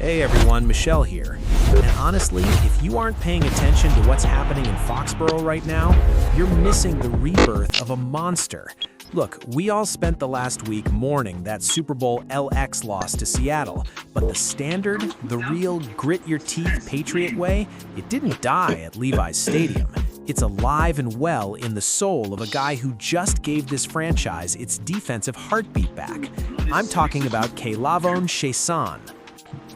Hey everyone, Michelle here. And honestly, if you aren't paying attention to what's happening in Foxborough right now, you're missing the rebirth of a monster. Look, we all spent the last week mourning that Super Bowl LX loss to Seattle, but the standard, the real grit-your-teeth Patriot way, it didn't die at Levi's Stadium. It's alive and well in the soul of a guy who just gave this franchise its defensive heartbeat back. I'm talking about Chaisson.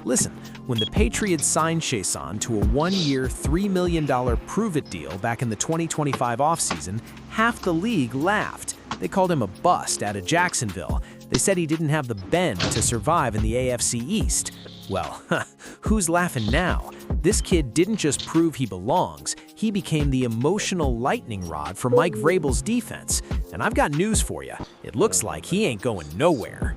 Listen, when the Patriots signed Chaisson to a one-year, $3 million prove-it deal back in the 2025 offseason, half the league laughed. They called him a bust out of Jacksonville. They said he didn't have the bend to survive in the AFC East. Well, who's laughing now? This kid didn't just prove he belongs, he became the emotional lightning rod for Mike Vrabel's defense. And I've got news for you. It looks like he ain't going nowhere.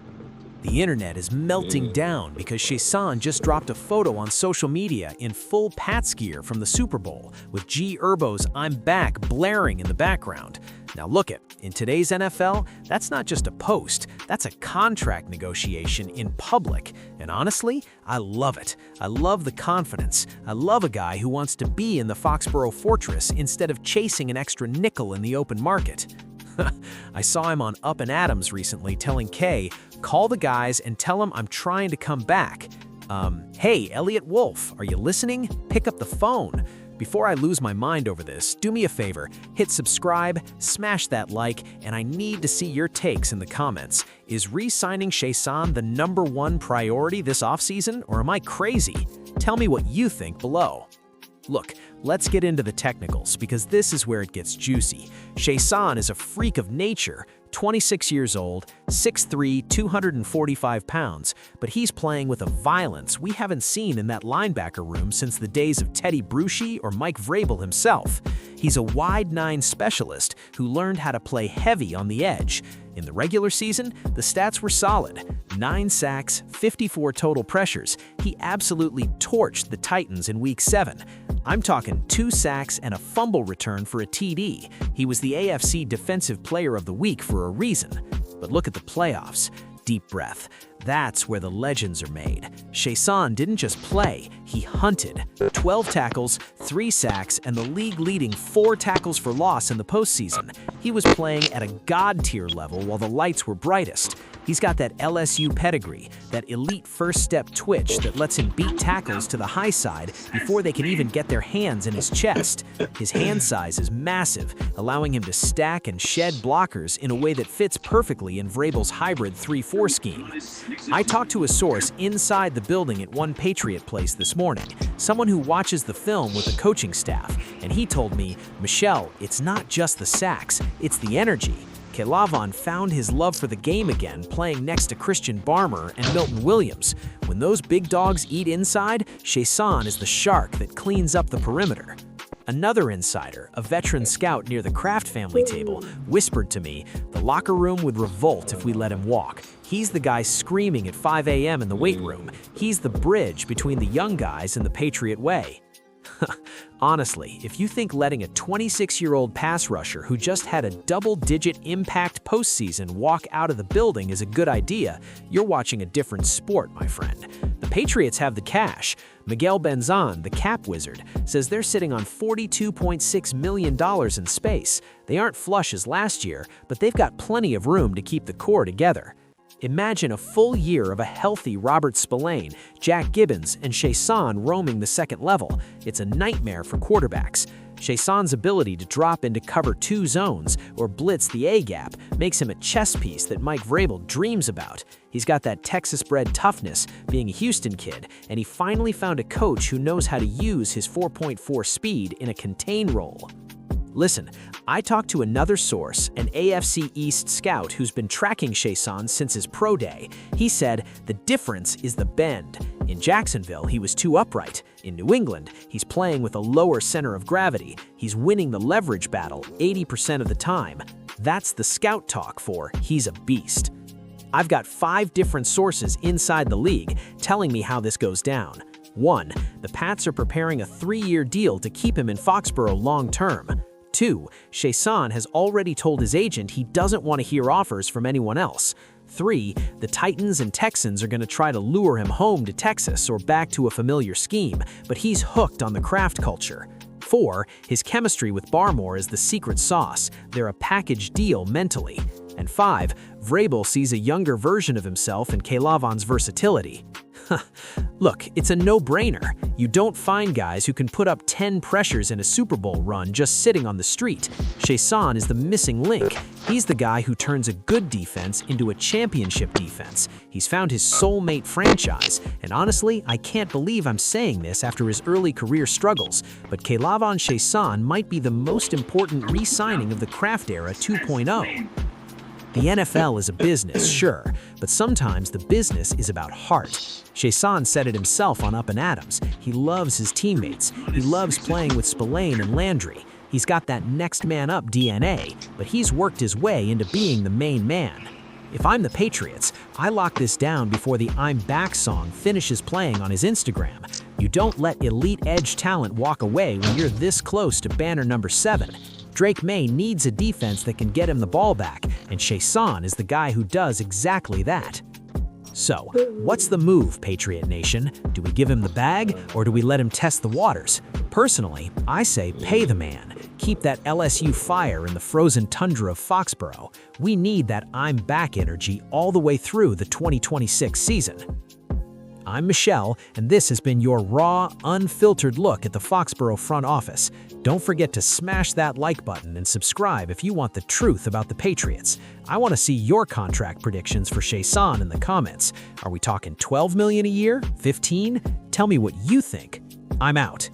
The internet is melting down because Chaisson just dropped a photo on social media in full Pats gear from the Super Bowl, with G Herbo's "I'm Back" blaring in the background. Now look it, in today's NFL, that's not just a post, that's a contract negotiation in public. And honestly, I love it. I love the confidence. I love a guy who wants to be in the Foxborough fortress instead of chasing an extra nickel in the open market. I saw him on Up and Adams recently telling Kay, "Call the guys and tell them I'm trying to come back." Hey, Elliot Wolf, are you listening? Pick up the phone. Before I lose my mind over this, do me a favor, hit subscribe, smash that like, and I need to see your takes in the comments. Is re-signing Chaisson the #1 priority this offseason, or am I crazy? Tell me what you think below. Look, let's get into the technicals because this is where it gets juicy. Chaisson is a freak of nature, 26 years old, 6'3", 245 pounds, but he's playing with a violence we haven't seen in that linebacker room since the days of Teddy Bruschi or Mike Vrabel himself. He's a wide nine specialist who learned how to play heavy on the edge. In the regular season, the stats were solid. 9 sacks, 54 total pressures. He absolutely torched the Titans in Week 7. I'm talking 2 sacks and a fumble return for a TD. He was the AFC Defensive Player of the Week for a reason. But look at the playoffs. Deep breath. That's where the legends are made. Chaisson didn't just play, he hunted. 12 tackles, 3 sacks, and the league-leading 4 tackles for loss in the postseason. He was playing at a god-tier level while the lights were brightest. He's got that LSU pedigree, that elite first-step twitch that lets him beat tackles to the high side before they can even get their hands in his chest. His hand size is massive, allowing him to stack and shed blockers in a way that fits perfectly in Vrabel's hybrid 3-4 scheme. I talked to a source inside the building at one Patriot place this morning, someone who watches the film with the coaching staff, and he told me, "Michelle, it's not just the sacks, it's the energy." Chaisson found his love for the game again playing next to Christian Barmore and Milton Williams. When those big dogs eat inside, Chaisson is the shark that cleans up the perimeter. Another insider, a veteran scout near the Kraft family table, whispered to me, the locker room would revolt if we let him walk. He's the guy screaming at 5 a.m. in the weight room. He's the bridge between the young guys and the Patriot way. Honestly, if you think letting a 26-year-old pass rusher who just had a double-digit impact postseason walk out of the building is a good idea, you're watching a different sport, my friend. The Patriots have the cash. Miguel Benzan, the cap wizard, says they're sitting on $42.6 million in space. They aren't flush as last year, but they've got plenty of room to keep the core together. Imagine a full year of a healthy Robert Spillane, Jack Gibbons, and Chaisson roaming the second level. It's a nightmare for quarterbacks. Chaisson's ability to drop into cover 2 zones or blitz the A-gap makes him a chess piece that Mike Vrabel dreams about. He's got that Texas-bred toughness, being a Houston kid, and he finally found a coach who knows how to use his 4.4 speed in a contain role. Listen, I talked to another source, an AFC East scout who's been tracking Chaisson since his pro day. He said, the difference is the bend. In Jacksonville, he was too upright. In New England, he's playing with a lower center of gravity. He's winning the leverage battle 80% of the time. That's the scout talk for he's a beast. I've got 5 different sources inside the league telling me how this goes down. 1. The Pats are preparing a 3-year deal to keep him in Foxborough long-term. 2. Chaisson has already told his agent he doesn't want to hear offers from anyone else. 3. The Titans and Texans are going to try to lure him home to Texas or back to a familiar scheme, but he's hooked on the craft culture. 4. His chemistry with Barmore is the secret sauce. They're a package deal mentally. And 5. Vrabel sees a younger version of himself in Chaisson's versatility. Look, it's a no-brainer. You don't find guys who can put up 10 pressures in a Super Bowl run just sitting on the street. Chaisson is the missing link. He's the guy who turns a good defense into a championship defense. He's found his soulmate franchise, and honestly, I can't believe I'm saying this after his early career struggles, but Chaisson might be the most important re-signing of the Kraft era 2.0. The NFL is a business, sure, but sometimes the business is about heart. Chaisson said it himself on Up and Adams. He loves his teammates. He loves playing with Spillane and Landry. He's got that next man up DNA, but he's worked his way into being the main man. If I'm the Patriots, I lock this down before the I'm Back song finishes playing on his Instagram. You don't let elite edge talent walk away when you're this close to banner number 7. Drake Maye needs a defense that can get him the ball back, and Chaisson is the guy who does exactly that. So, what's the move, Patriot Nation? Do we give him the bag, or do we let him test the waters? Personally, I say pay the man. Keep that LSU fire in the frozen tundra of Foxborough. We need that I'm back energy all the way through the 2026 season. I'm Michelle, and this has been your raw, unfiltered look at the Foxborough front office. Don't forget to smash that like button and subscribe if you want the truth about the Patriots. I want to see your contract predictions for Chaisson in the comments. Are we talking $12 million a year? 15? Tell me what you think. I'm out.